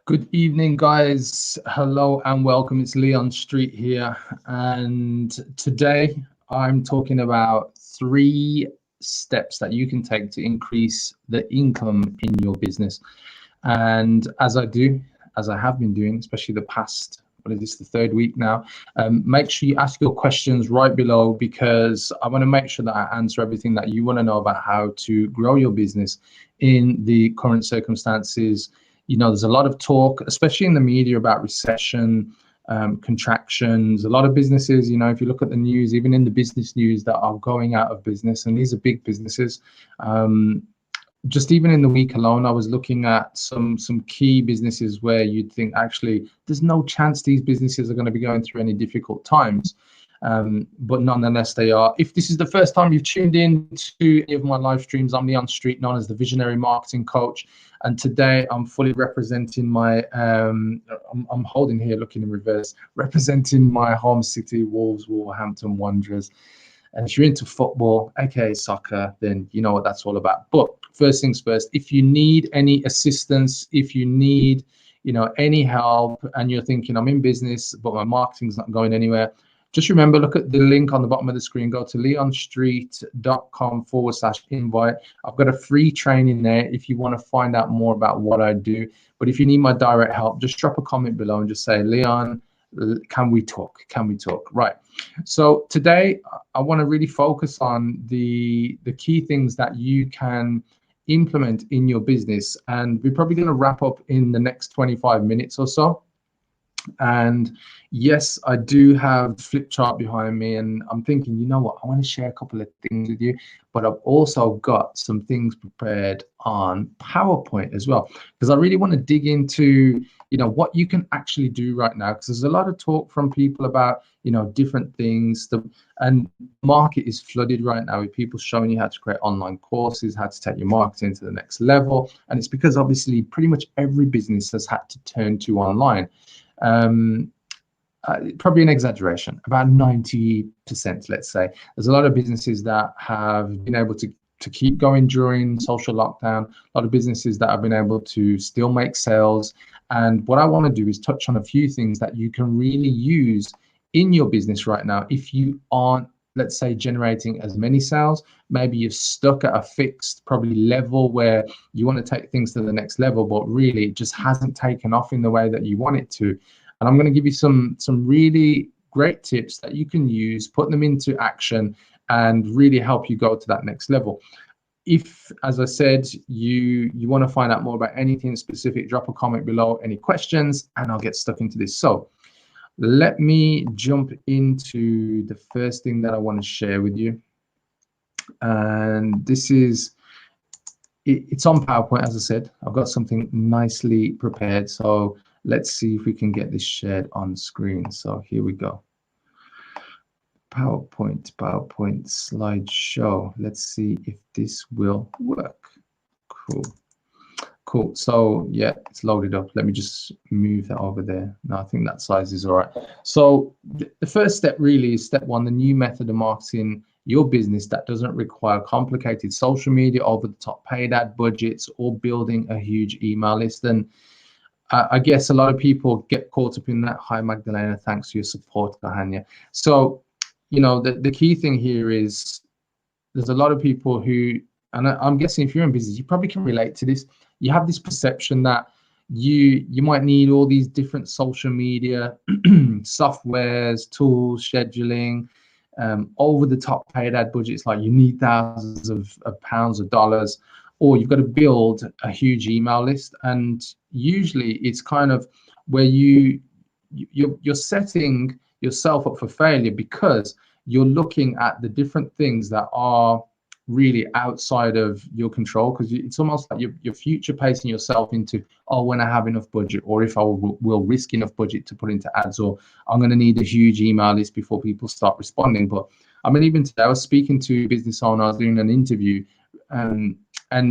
Good evening, guys. Hello and welcome. It's Leon Street here. And today I'm talking about 3 steps that you can take to increase the income in your business. And as I have been doing, especially the past, what is this, the 3rd week now, make sure you ask your questions right below, because I want to make sure that I answer everything that you want to know about how to grow your business in the current circumstances. There's a lot of talk, especially in the media, about recession, contractions. A lot of businesses, if you look at the news, even in the business news, that are going out of business, and these are big businesses. Just even in the week alone, I was looking at some key businesses where you'd think actually there's no chance these businesses are going to be going through any difficult times. But nonetheless, they are. If this is the first time you've tuned in to any of my live streams, I'm Leon Street, known as the Visionary Marketing Coach. And today I'm fully representing my, I'm holding here, looking in reverse, representing my home city, Wolverhampton Wanderers. And if you're into football, aka soccer, then you know what that's all about. But first things first, if you need any assistance, if you need, any help, and you're thinking I'm in business, but my marketing's not going anywhere, just remember, look at the link on the bottom of the screen. Go to leonstreet.com/invite. I've got a free training there if you want to find out more about what I do. But if you need my direct help, just drop a comment below and just say, Leon, can we talk? Can we talk? Right. So today I want to really focus on the key things that you can implement in your business. And we're probably going to wrap up in the next 25 minutes or so. And yes, I do have flip chart behind me, and I'm thinking, you know what, I want to share a couple of things with you, but I've also got some things prepared on PowerPoint as well, because I really want to dig into, what you can actually do right now, because there's a lot of talk from people about, different things. And market is flooded right now with people showing you how to create online courses, how to take your marketing to the next level. And it's because obviously pretty much every business has had to turn to online. Probably an exaggeration, about 90%, let's say. There's a lot of businesses that have been able to keep going during social lockdown, a lot of businesses that have been able to still make sales. And what I want to do is touch on a few things that you can really use in your business right now. If you aren't, let's say, generating as many sales, maybe you're stuck at a fixed probably level where you want to take things to the next level, but really it just hasn't taken off in the way that you want it to. And I'm going to give you some really great tips that you can use, put them into action, and really help you go to that next level. If, as I said, you want to find out more about anything specific, drop a comment below, any questions, and I'll get stuck into this. So let me jump into the first thing that I want to share with you. And this is, it's on PowerPoint, as I said. I've got something nicely prepared. So let's see if we can get this shared on screen. So here we go. PowerPoint slideshow. Let's see if this will work. Cool. So yeah, it's loaded up. Let me just move that over there. No, I think that size is all right. So the first step really is step 1, the new method of marketing your business that doesn't require complicated social media, over the top paid ad budgets, or building a huge email list. And I guess a lot of people get caught up in that. Hi, Magdalena. Thanks for your support, Kahanya. So, the key thing here is there's a lot of people who, and I'm guessing if you're in business, you probably can relate to this. You have this perception that you might need all these different social media softwares, tools, scheduling, over the top paid ad budgets, like you need thousands of pounds or dollars, or you've got to build a huge email list. And usually it's kind of where you're setting yourself up for failure, because you're looking at the different things that are really outside of your control, because it's almost like you're future pacing yourself into, oh, when I have enough budget, or if I will risk enough budget to put into ads, or I'm going to need a huge email list before people start responding. But I mean, even today I was speaking to a business owner, I was doing an interview, and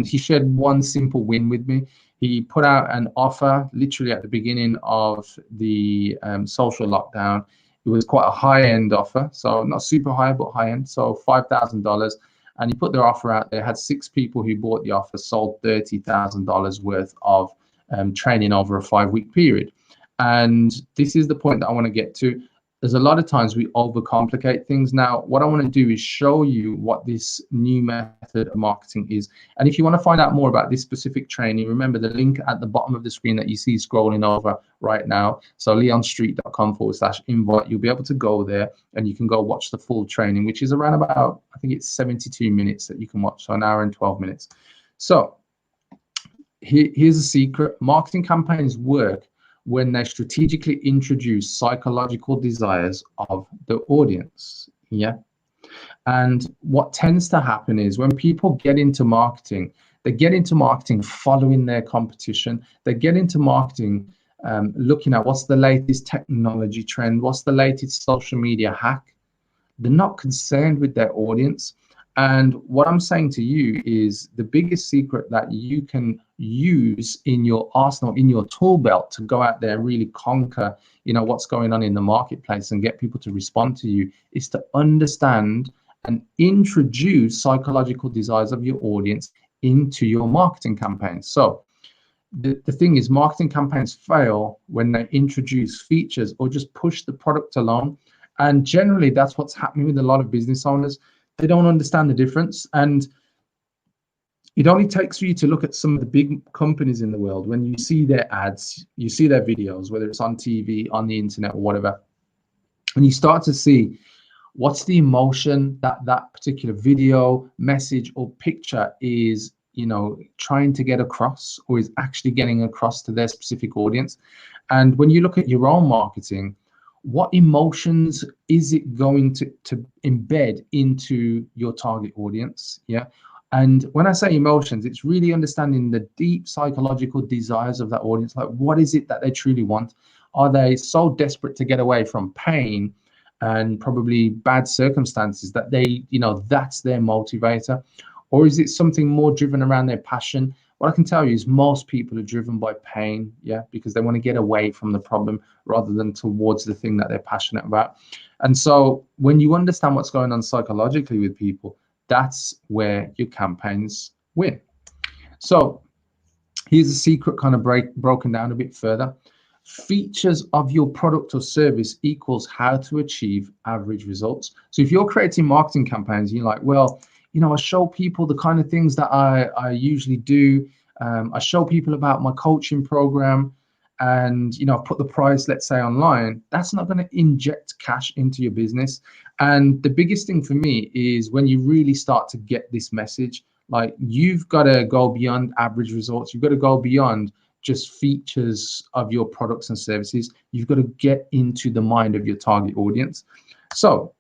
he shared one simple win with me. He put out an offer literally at the beginning of the social lockdown. It was quite a high-end offer, so not super high, but high-end, so $5,000. And he put their offer out there, had 6 people who bought the offer, sold $30,000 worth of training over a 5-week period. And this is the point that I want to get to. There's a lot of times we overcomplicate things. Now, what I want to do is show you what this new method of marketing is. And if you want to find out more about this specific training, remember the link at the bottom of the screen that you see scrolling over right now. So leonstreet.com/invite. You'll be able to go there and you can go watch the full training, which is around about, I think it's 72 minutes that you can watch, so an hour and 12 minutes. So here's a secret. Marketing campaigns work when they strategically introduce psychological desires of the audience. Yeah. And what tends to happen is when people get into marketing, they get into marketing following their competition. They get into marketing looking at what's the latest technology trend, what's the latest social media hack. They're not concerned with their audience. And what I'm saying to you is the biggest secret that you can use in your arsenal, in your tool belt, to go out there and really conquer, what's going on in the marketplace and get people to respond to you, is to understand and introduce psychological desires of your audience into your marketing campaigns. So the thing is, marketing campaigns fail when they introduce features or just push the product along. And generally, that's what's happening with a lot of business owners. They don't understand the difference. And it only takes for you to look at some of the big companies in the world. When you see their ads, you see their videos, whether it's on TV, on the internet, or whatever, and you start to see what's the emotion that that particular video, message, or picture is, trying to get across, or is actually getting across to their specific audience. And when you look at your own marketing, what emotions is it going to embed into your target audience? Yeah. And when I say emotions, it's really understanding the deep psychological desires of that audience. Like, what is it that they truly want? Are they so desperate to get away from pain and probably bad circumstances that they, that's their motivator? Or is it something more driven around their passion? What I can tell you is most people are driven by pain, yeah, because they want to get away from the problem rather than towards the thing that they're passionate about. And so when you understand what's going on psychologically with people, that's where your campaigns win. So here's a secret kind of broken down a bit further. Features of your product or service equals how to achieve average results. So if you're creating marketing campaigns, you're like, well, I show people the kind of things that I usually do. I show people about my coaching program, and I've put the price, let's say, online. That's not going to inject cash into your business. And the biggest thing for me is when you really start to get this message, like, you've got to go beyond average results. You've got to go beyond just features of your products and services. You've got to get into the mind of your target audience. So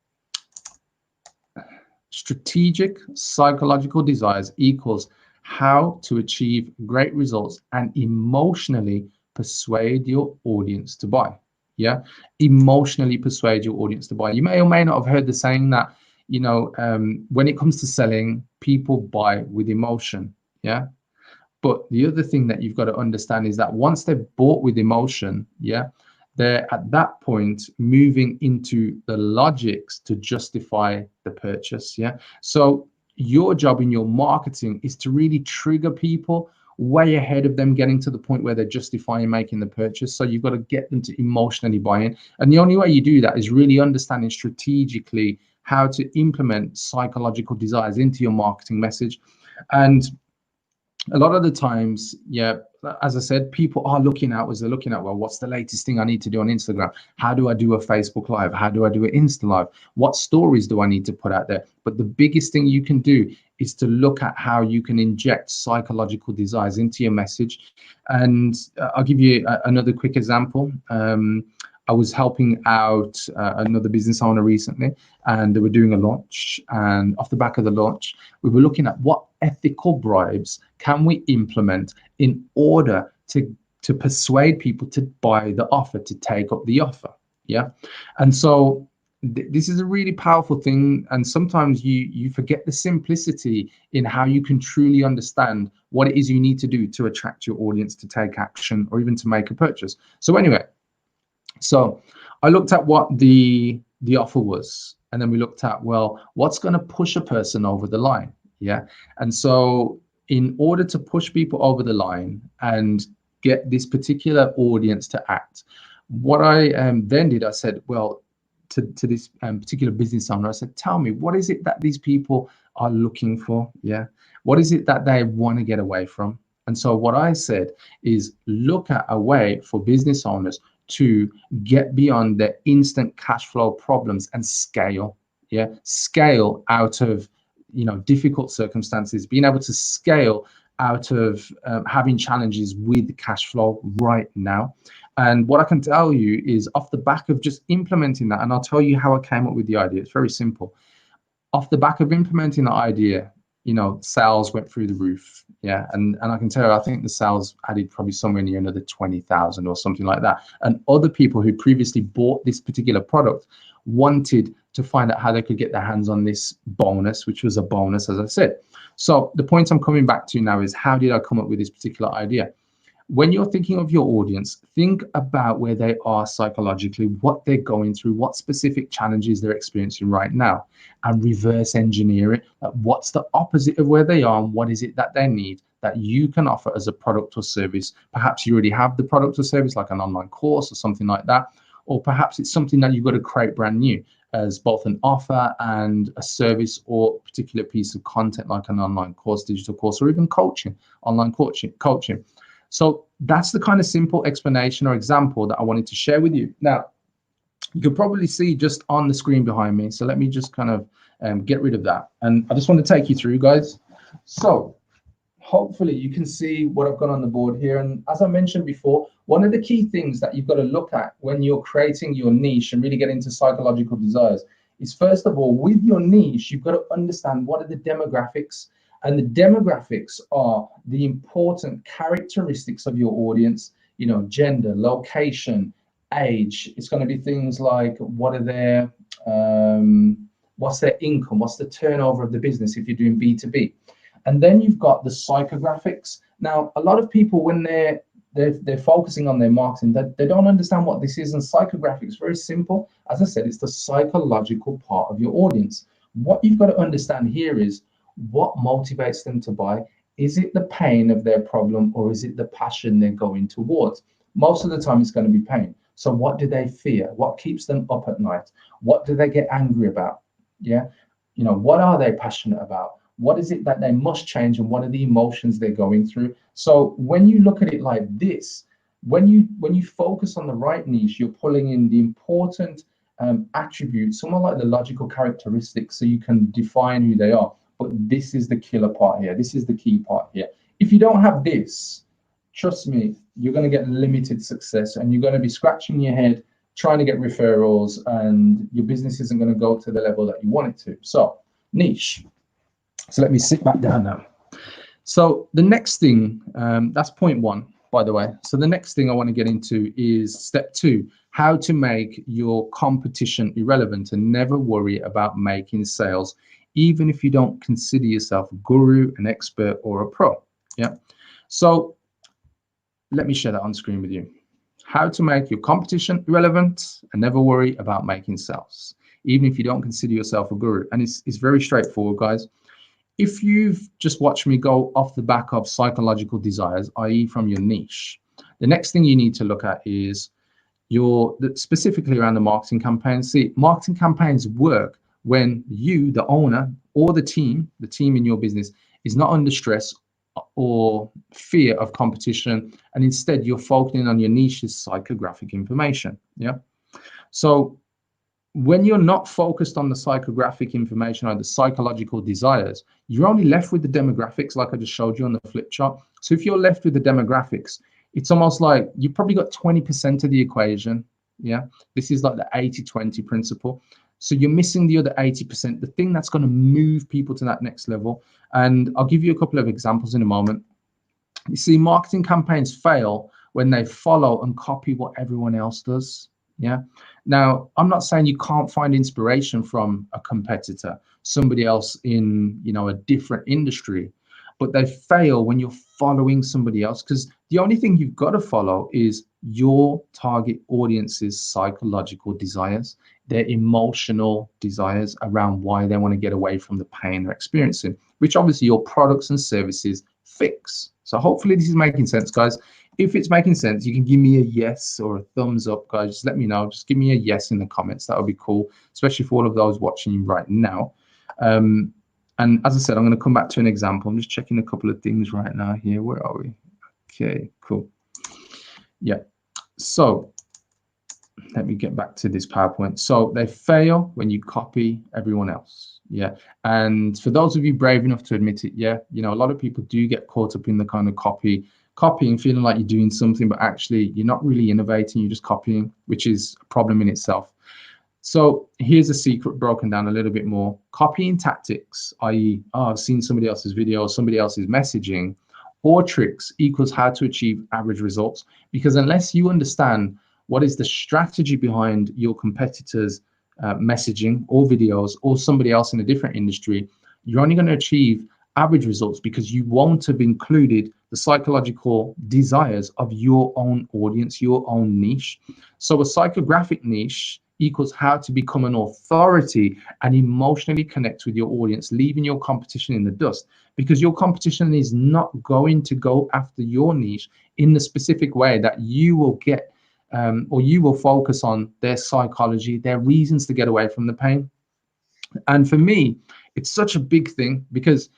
strategic psychological desires equals how to achieve great results and emotionally persuade your audience to buy. Yeah, emotionally persuade your audience to buy. You may or may not have heard the saying that, when it comes to selling, people buy with emotion. Yeah. But the other thing that you've got to understand is that once they've bought with emotion, yeah, they're at that point moving into the logics to justify the purchase. Yeah. So your job in your marketing is to really trigger people way ahead of them getting to the point where they're justifying making the purchase. So you've got to get them to emotionally buy in. And the only way you do that is really understanding strategically how to implement psychological desires into your marketing message. And a lot of the times, yeah, as I said, people are looking at, well, what's the latest thing I need to do on Instagram? How do I do a Facebook Live? How do I do an Insta Live? What stories do I need to put out there? But the biggest thing you can do is to look at how you can inject psychological desires into your message. And I'll give you another quick example. I was helping out another business owner recently, and they were doing a launch. And off the back of the launch, we were looking at what ethical bribes can we implement in order to persuade people to buy the offer, to take up the offer. Yeah. And so this is a really powerful thing. And sometimes you forget the simplicity in how you can truly understand what it is you need to do to attract your audience to take action or even to make a purchase. So anyway, so I looked at what the offer was, and then we looked at, well, what's going to push a person over the line? Yeah. And so in order to push people over the line and get this particular audience to act. What I then did, I said, well, to this particular business owner, I said, tell me, what is it that these people are looking for? Yeah. What is it that they want to get away from? And so what I said is look at a way for business owners to get beyond their instant cash flow problems and scale. Yeah. Scale out of, difficult circumstances, being able to scale out of having challenges with cash flow right now. And what I can tell you is off the back of just implementing that, and I'll tell you how I came up with the idea. It's very simple. Off the back of implementing the idea, sales went through the roof. Yeah. And I can tell you, I think the sales added probably somewhere near another 20,000 or something like that. And other people who previously bought this particular product wanted to find out how they could get their hands on this bonus, which was a bonus, as I said. So the point I'm coming back to now is, how did I come up with this particular idea? When you're thinking of your audience, think about where they are psychologically, what they're going through, what specific challenges they're experiencing right now, and reverse engineer it. What's the opposite of where they are, and what is it that they need that you can offer as a product or service? Perhaps you already have the product or service, like an online course or something like that, or perhaps it's something that you've got to create brand new as both an offer and a service, or a particular piece of content like an online course, digital course, or even coaching, online coaching. So that's the kind of simple explanation or example that I wanted to share with you. Now, you can probably see just on the screen behind me. So let me just kind of get rid of that. And I just want to take you through, guys. So hopefully you can see what I've got on the board here. And as I mentioned before, one of the key things that you've got to look at when you're creating your niche and really get into psychological desires is, first of all, with your niche, you've got to understand what are the demographics. And the demographics are the important characteristics of your audience, gender, location, age. It's going to be things like, what are their, what's their income, what's the turnover of the business if you're doing B2B. And then you've got the psychographics. Now, a lot of people, when they're focusing on their marketing, they don't understand what this is. And psychographics is very simple. As I said, it's the psychological part of your audience. What you've got to understand here is, what motivates them to buy? Is it the pain of their problem, or is it the passion they're going towards? Most of the time it's going to be pain. So what do they fear? What keeps them up at night? What do they get angry about? Yeah. What are they passionate about? What is it that they must change, and what are the emotions they're going through? So when you look at it like this, when you focus on the right niche, you're pulling in the important attributes, somewhat like the logical characteristics, so you can define who they are. But this is the killer part here. This is the key part here. If you don't have this, trust me, you're going to get limited success, and you're going to be scratching your head trying to get referrals, and your business isn't going to go to the level that you want it to. So niche. So let me sit back down now. So the next thing, that's point one, by the way. So the next thing I want to get into is step 2, how to make your competition irrelevant and never worry about making sales, even if you don't consider yourself a guru, an expert, or a pro. Yeah. So let me share that on screen with you. How to make your competition irrelevant and never worry about making sales, even if you don't consider yourself a guru. And it's very straightforward, guys. If you've just watched me go off the back of psychological desires, i.e. from your niche, the next thing you need to look at is specifically around the marketing campaigns. See, marketing campaigns work when you, the owner, or the team in your business, is not under stress or fear of competition, and instead you're focusing on your niche's psychographic information. Yeah. So when you're not focused on the psychographic information or the psychological desires, you're only left with the demographics, like I just showed you on the flip chart. So if you're left with the demographics, it's almost like you've probably got 20% of the equation. Yeah. This is like the 80-20 principle. So you're missing the other 80%, the thing that's going to move people to that next level. And I'll give you a couple of examples in a moment. You see, marketing campaigns fail when they follow and copy what everyone else does. Yeah. Now, I'm not saying you can't find inspiration from a competitor, somebody else in, a different industry, but they fail when you're following somebody else, because the only thing you've got to follow is your target audience's psychological desires, their emotional desires around why they want to get away from the pain they're experiencing, which obviously your products and services fix. So hopefully this is making sense, guys. If it's making sense, you can give me a yes or a thumbs up, guys. Just let me know. Just give me a yes in the comments. That would be cool, especially for all of those watching right now. And as I said, I'm going to come back to an example. I'm just checking a couple of things right now here. Where are we? Okay, cool. Yeah. So let me get back to this PowerPoint. So they fail when you copy everyone else. Yeah. And for those of you brave enough to admit it, yeah, you know, a lot of people do get caught up in the kind of copying, feeling like you're doing something, but actually you're not really innovating, you're just copying, which is a problem in itself. So here's a secret broken down a little bit more. Copying tactics, i.e., I've seen somebody else's video, somebody else's messaging, or tricks equals how to achieve average results. Because unless you understand what is the strategy behind your competitors' messaging or videos or somebody else in a different industry, you're only going to achieve average results because you won't have included the psychological desires of your own audience, your own niche. So a psychographic niche equals how to become an authority and emotionally connect with your audience, leaving your competition in the dust, because your competition is not going to go after your niche in the specific way that you will get, or you will focus on their psychology, their reasons to get away from the pain. And for me, it's such a big thing because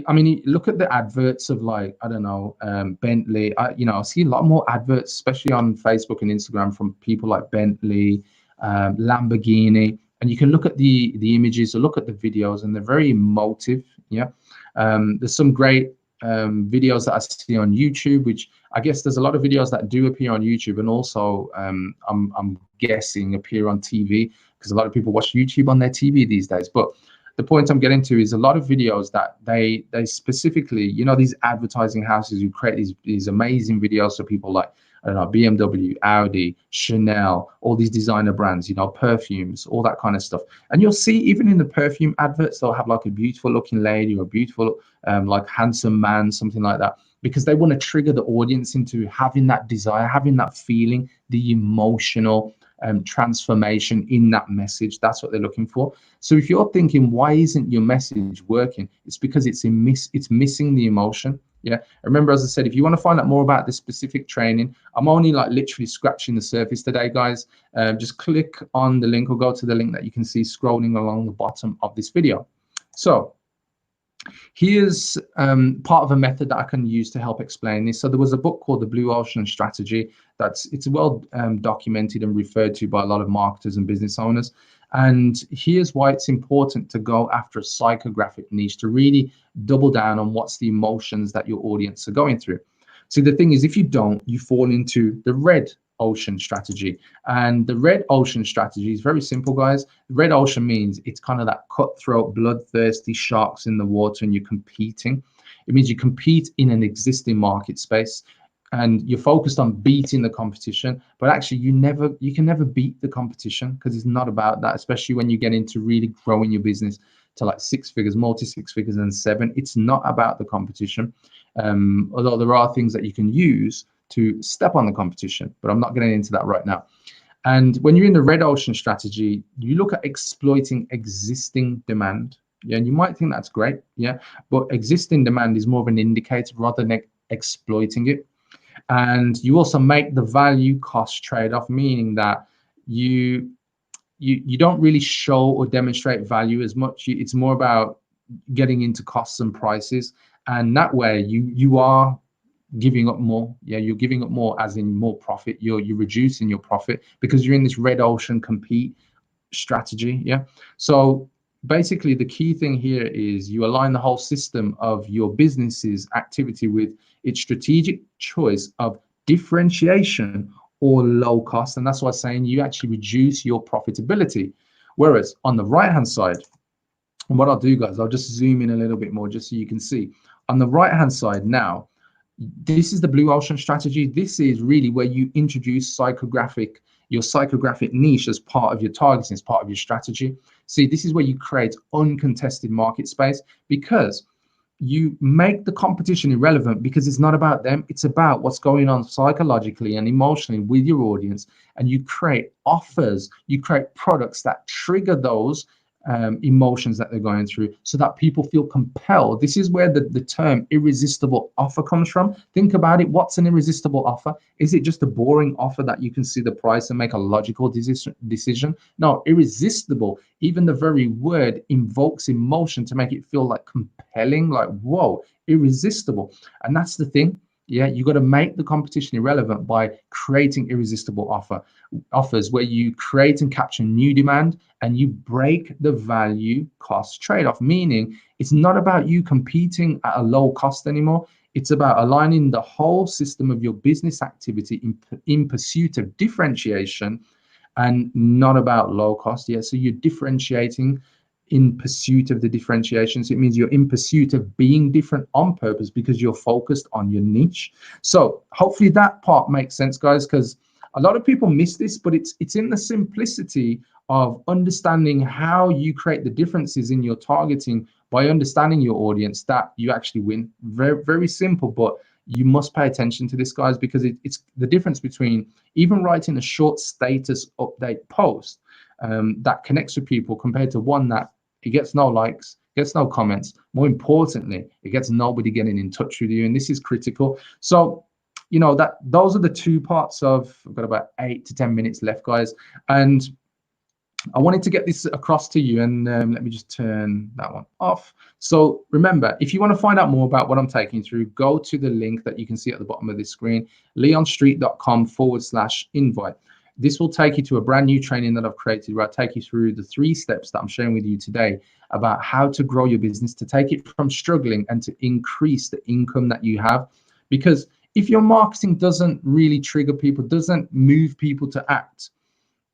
I mean, look at the adverts of, like, I don't know, Bentley. I see a lot more adverts, especially on Facebook and Instagram, from people like Bentley, Lamborghini, and you can look at the images or look at the videos, and they're very emotive. Yeah, there's some great videos that I see on YouTube, which I guess there's a lot of videos that do appear on YouTube, and also I'm guessing appear on TV, because a lot of people watch YouTube on their TV these days. But the point I'm getting to is a lot of videos that they specifically, you know, these advertising houses who create these amazing videos for people like, I don't know, BMW, Audi, Chanel, all these designer brands, you know, perfumes, all that kind of stuff. And you'll see even in the perfume adverts, they'll have like a beautiful looking lady or a beautiful, like handsome man, something like that, because they want to trigger the audience into having that desire, having that feeling, the emotional transformation in that message. That's what they're looking for. So if you're thinking, why isn't your message working? It's because it's missing the emotion. Yeah. Remember, as I said, if you want to find out more about this specific training, I'm only like literally scratching the surface today, guys. Just click on the link or go to the link that you can see scrolling along the bottom of this video. So here's part of a method that I can use to help explain this. So there was a book called The Blue Ocean Strategy. It's well documented and referred to by a lot of marketers and business owners. And here's why it's important to go after a psychographic niche, to really double down on what's the emotions that your audience are going through. See, the thing is, if you don't, you fall into the red ocean strategy. And the red ocean strategy is very simple, guys. The red ocean means it's kind of that cutthroat, bloodthirsty sharks in the water, and you're competing. It means you compete in an existing market space, and you're focused on beating the competition, but actually you can never beat the competition, because it's not about that, especially when you get into really growing your business to like 6 figures, multi 6 figures and 7. It's not about the competition, although there are things that you can use to step on the competition, but I'm not getting into that right now. And when you're in the red ocean strategy, you look at exploiting existing demand. Yeah, and you might think that's great, yeah, but existing demand is more of an indicator rather than exploiting it. And you also make the value cost trade-off, meaning that you don't really show or demonstrate value as much. It's more about getting into costs and prices, and that way you are giving up more. Yeah, you're giving up more, as in more profit. You're reducing your profit because you're in this red ocean compete strategy. Yeah, so basically the key thing here is you align the whole system of your business's activity with its strategic choice of differentiation or low cost. And that's why I'm saying you actually reduce your profitability. Whereas on the right hand side, and what I'll do, guys, I'll just zoom in a little bit more just so you can see. On the right hand side now, this is the blue ocean strategy. This is really where you introduce your psychographic niche as part of your targeting, as part of your strategy. See, this is where you create uncontested market space, because you make the competition irrelevant, because it's not about them. It's about what's going on psychologically and emotionally with your audience. And you create offers, you create products that trigger those emotions that they're going through, so that people feel compelled. This is where the term irresistible offer comes from. Think about it. What's an irresistible offer? Is it just a boring offer that you can see the price and make a logical decision? No, irresistible, even the very word invokes emotion to make it feel like compelling, like, whoa, irresistible. And that's the thing. Yeah, you got to make the competition irrelevant by creating irresistible offers where you create and capture new demand, and you break the value cost trade-off, meaning it's not about you competing at a low cost anymore. It's about aligning the whole system of your business activity in pursuit of differentiation, and not about low cost. Yeah, so you're differentiating in pursuit of the differentiation. So it means you're in pursuit of being different on purpose because you're focused on your niche. So hopefully that part makes sense, guys, because a lot of people miss this, but it's in the simplicity of understanding how you create the differences in your targeting by understanding your audience that you actually win. Very, very simple, but you must pay attention to this, guys, because it's the difference between even writing a short status update post that connects with people compared to one that it gets no likes, gets no comments. More importantly, it gets nobody getting in touch with you, and this is critical. So, you know, that those are the two parts of. I've got about 8 to 10 minutes left, guys, and I wanted to get this across to you, and let me just turn that one off. So remember, if you want to find out more about what I'm taking through, go to the link that you can see at the bottom of this screen, leonstreet.com/invite. This will take you to a brand new training that I've created where I take you through the 3 steps that I'm sharing with you today about how to grow your business, to take it from struggling and to increase the income that you have. Because if your marketing doesn't really trigger people, doesn't move people to act,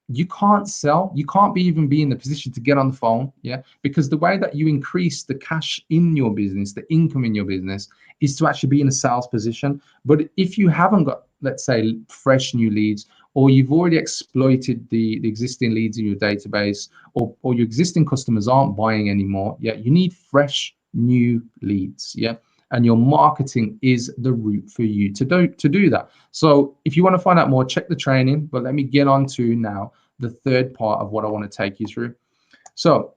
you can't sell. You can't even be in the position to get on the phone. Yeah, because the way that you increase the cash in your business, the income in your business, is to actually be in a sales position. But if you haven't got, let's say, fresh new leads, or you've already exploited the existing leads in your database, or your existing customers aren't buying anymore, yeah, you need fresh new leads. Yeah, and your marketing is the route for you to do that. So if you want to find out more, check the training, but let me get on to now the third part of what I want to take you through. So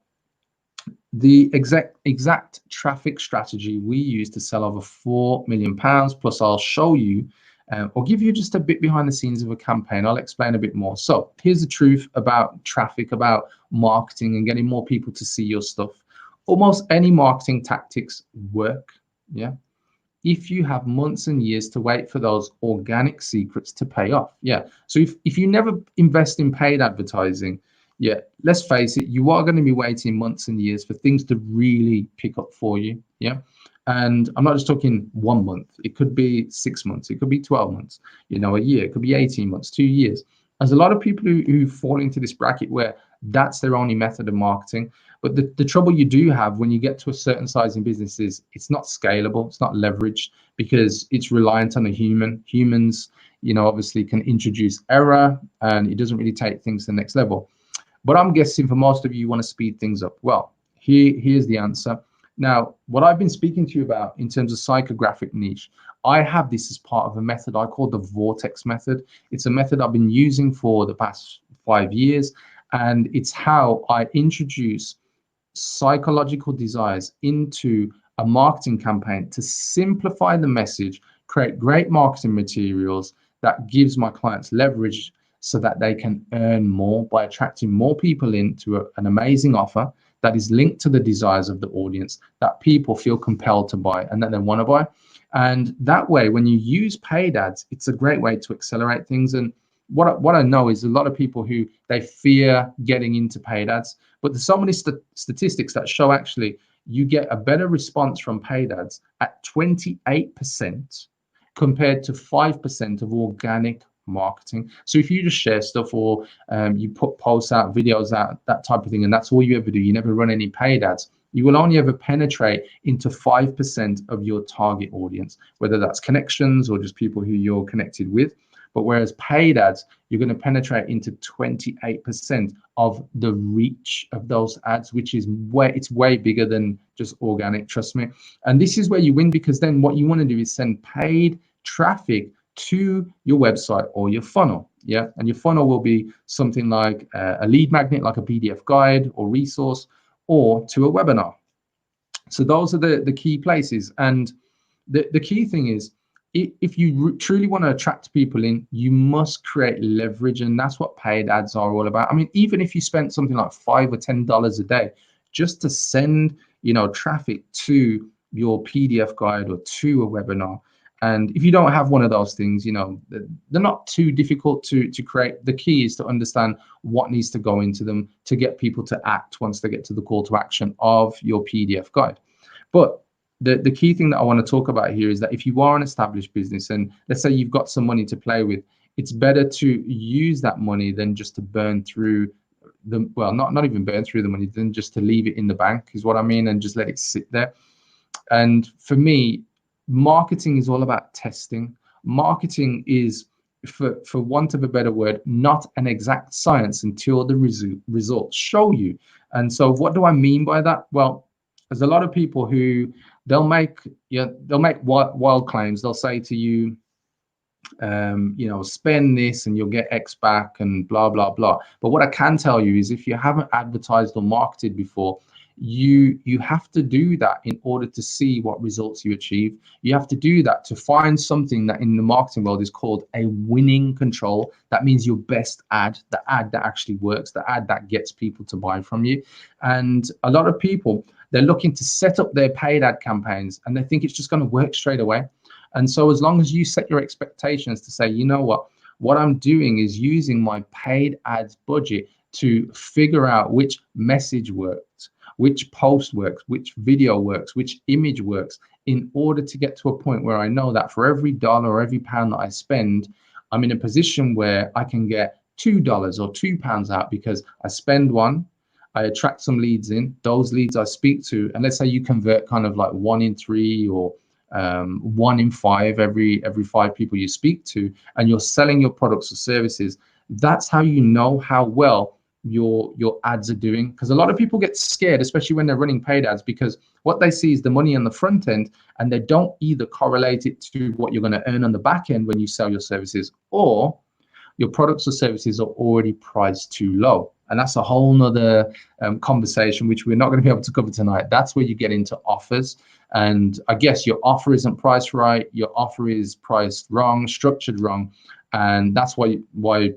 the exact traffic strategy we use to sell over £4 million, plus I'll show you or give you just a bit behind the scenes of a campaign. I'll explain a bit more. So here's the truth about traffic, about marketing and getting more people to see your stuff. Almost any marketing tactics work. Yeah, if you have months and years to wait for those organic secrets to pay off. Yeah, so if you never invest in paid advertising, yeah, let's face it, you are going to be waiting months and years for things to really pick up for you. Yeah, and I'm not just talking 1 month. It could be 6 months, it could be 12 months, you know, a year, it could be 18 months, 2 years. There's a lot of people who fall into this bracket where that's their only method of marketing. But the trouble you do have when you get to a certain size in business is it's not scalable, it's not leveraged, because it's reliant on a human. Humans, you know, obviously can introduce error, and it doesn't really take things to the next level. But I'm guessing for most of you, you want to speed things up. Well, here's the answer. Now, what I've been speaking to you about in terms of psychographic niche, I have this as part of a method I call the Vortex Method. It's a method I've been using for the past 5 years, and it's how I introduce psychological desires into a marketing campaign to simplify the message, create great marketing materials that gives my clients leverage so that they can earn more by attracting more people into an amazing offer that is linked to the desires of the audience, that people feel compelled to buy and that they want to buy. And that way, when you use paid ads, it's a great way to accelerate things. And what I know is a lot of people who they fear getting into paid ads, but there's so many statistics that show actually you get a better response from paid ads at 28% compared to 5% of organic marketing. So if you just share stuff, or you put posts out, videos out, that type of thing, and that's all you ever do, you never run any paid ads, you will only ever penetrate into 5% of your target audience, whether that's connections or just people who you're connected with. But whereas paid ads, you're going to penetrate into 28% of the reach of those ads, which is it's way bigger than just organic, trust me. And this is where you win, because then what you want to do is send paid traffic to your website or your funnel. Yeah, and your funnel will be something like a lead magnet, like a PDF guide or resource, or to a webinar. So those are the key places. And the key thing is, if you truly want to attract people in, you must create leverage, and that's what paid ads are all about. I mean, even if you spent something like $5 or $10 a day just to send, traffic to your PDF guide or to a webinar, and if you don't have one of those things, they're not too difficult to create. The key is to understand what needs to go into them to get people to act once they get to the call to action of your PDF guide. But the key thing that I want to talk about here is that if you are an established business, and let's say you've got some money to play with, it's better to use that money than just to burn through the, well, not even burn through the money, than just to leave it in the bank, is what I mean, and just let it sit there. And for me, marketing is all about testing. Marketing is, for want of a better word, not an exact science until the results show you. And so what do I mean by that? Well, there's a lot of people who they'll make wild claims. They'll say to you, spend this and you'll get X back and blah, blah, blah. But what I can tell you is, if you haven't advertised or marketed before, you have to do that in order to see what results you achieve. You have to do that to find something that in the marketing world is called a winning control. That means your best ad, the ad that actually works, the ad that gets people to buy from you. And a lot of people, they're looking to set up their paid ad campaigns and they think it's just going to work straight away. And so as long as you set your expectations to say, you know what I'm doing is using my paid ads budget to figure out which message works, which post works, which video works, which image works, in order to get to a point where I know that for every dollar or every pound that I spend, I'm in a position where I can get $2 or £2 out, because I spend one, I attract some leads in, those leads I speak to, and let's say you convert kind of like 1 in 3 or 1 in 5 every 5 people you speak to, and you're selling your products or services. That's how you know how well your ads are doing. Because a lot of people get scared, especially when they're running paid ads, because what they see is the money on the front end, and they don't either correlate it to what you're going to earn on the back end when you sell your services, or your products or services are already priced too low. And that's a whole nother conversation, which we're not going to be able to cover tonight. That's where you get into offers. And I guess your offer isn't priced right. Your offer is priced wrong, structured wrong. And that's why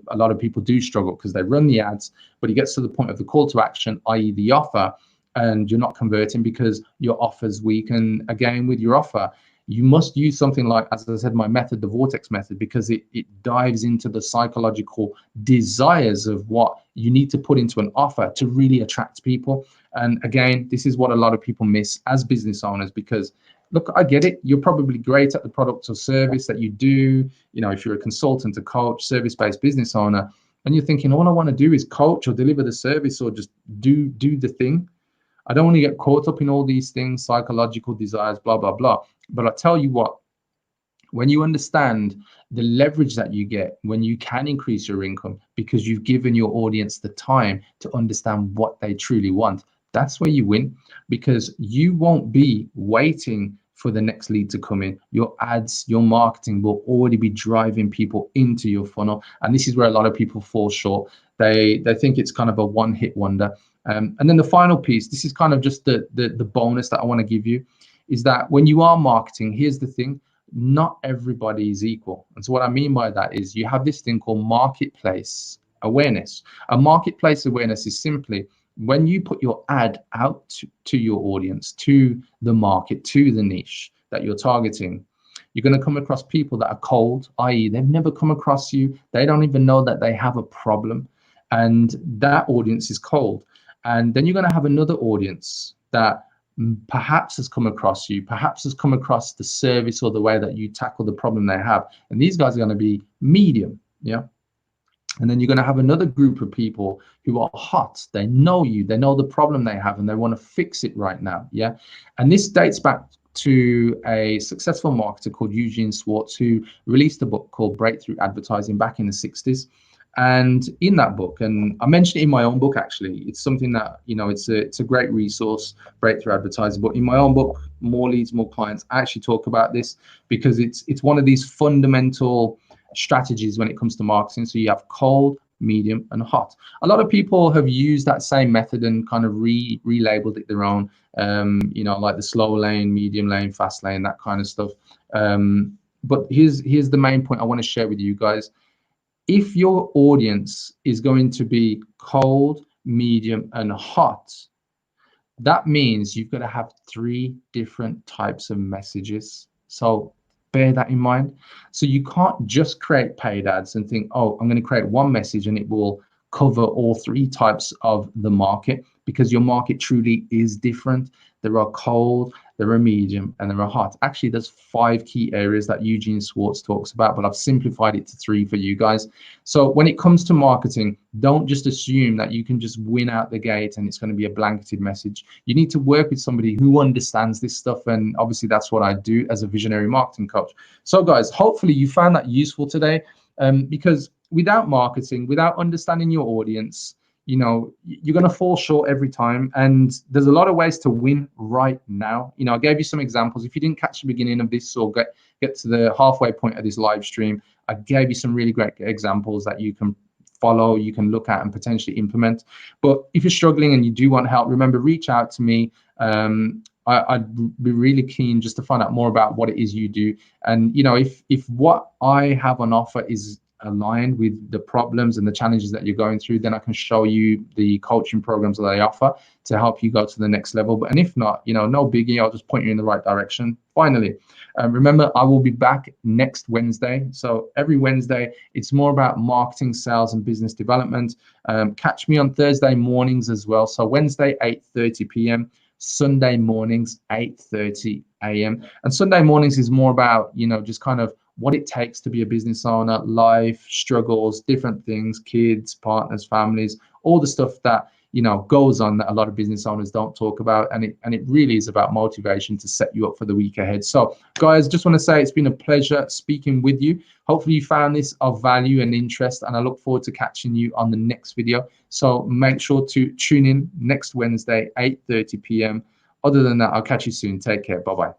a lot of people do struggle, because they run the ads, but it gets to the point of the call to action, i.e. the offer, and you're not converting because your offer's weak. And again, with your offer, you must use something like, as I said, my method, the Vortex Method, because it dives into the psychological desires of what you need to put into an offer to really attract people. And again, this is what a lot of people miss as business owners, because look, I get it. You're probably great at the product or service that you do. If you're a consultant, a coach, service-based business owner, and you're thinking, all I want to do is coach or deliver the service or just do the thing. I don't want to get caught up in all these things, psychological desires, blah, blah, blah. But I tell you what, when you understand the leverage that you get when you can increase your income because you've given your audience the time to understand what they truly want, that's where you win, because you won't be waiting for the next lead to come in. Your ads, your marketing will already be driving people into your funnel. And this is where a lot of people fall short. They think it's kind of a one-hit wonder. And then the final piece, this is kind of just the bonus that I want to give you, is that when you are marketing, here's the thing, not everybody is equal. And so what I mean by that is you have this thing called marketplace awareness. A marketplace awareness is simply when you put your ad out to your audience, to the market, to the niche that you're targeting, you're going to come across people that are cold, i.e. they've never come across you. They don't even know that they have a problem. And that audience is cold. And then you're going to have another audience that perhaps has come across you, perhaps has come across the service or the way that you tackle the problem they have. And these guys are going to be medium, yeah? And then you're going to have another group of people who are hot. They know you, they know the problem they have, and they want to fix it right now, yeah? And this dates back to a successful marketer called Eugene Schwartz, who released a book called Breakthrough Advertising back in the 60s. And in that book, and I mentioned it in my own book, actually, it's something that, it's a great resource, Breakthrough Advertising. But in my own book, More Leads, More Clients, I actually talk about this because it's one of these fundamental strategies when it comes to marketing. So you have cold, medium, and hot. A lot of people have used that same method and kind of relabeled it their own, you know, like the slow lane, medium lane, fast lane, that kind of stuff. But here's the main point I want to share with you guys. If your audience is going to be cold, medium, and hot, that means you've got to have 3 different types of messages. So bear that in mind. So you can't just create paid ads and think, oh, I'm going to create one message and it will cover all 3 types of the market, because your market truly is different. There are cold, there are medium, and there are hot. Actually, there's 5 key areas that Eugene Schwartz talks about, but I've simplified it to 3 for you guys. So when it comes to marketing, don't just assume that you can just win out the gate and it's going to be a blanketed message. You need to work with somebody who understands this stuff, and obviously that's what I do as a visionary marketing coach. So guys, hopefully you found that useful today, because without marketing, without understanding your audience, you know, you're going to fall short every time. And there's a lot of ways to win right now. You know, I gave you some examples. If you didn't catch the beginning of this or get to the halfway point of this live stream, I gave you some really great examples that you can follow, you can look at and potentially implement. But if you're struggling and you do want help, remember, reach out to me. I'd be really keen just to find out more about what it is you do. And, you know, if what I have on offer is aligned with the problems and the challenges that you're going through, then I can show you the coaching programs that I offer to help you go to the next level. And if not, you know, no biggie, I'll just point you in the right direction. Finally, remember, I will be back next Wednesday. So every Wednesday, it's more about marketing, sales, and business development. Catch me on Thursday mornings as well. So Wednesday, 8:30 p.m. Sunday mornings, 8:30 a.m. And Sunday mornings is more about, you know, just kind of what it takes to be a business owner, life, struggles, different things, kids, partners, families, all the stuff that, you know, goes on that a lot of business owners don't talk about. And it really is about motivation to set you up for the week ahead. So guys, just want to say it's been a pleasure speaking with you. Hopefully you found this of value and interest, and I look forward to catching you on the next video. So make sure to tune in next Wednesday, 8:30 p.m. Other than that, I'll catch you soon. Take care. Bye-bye.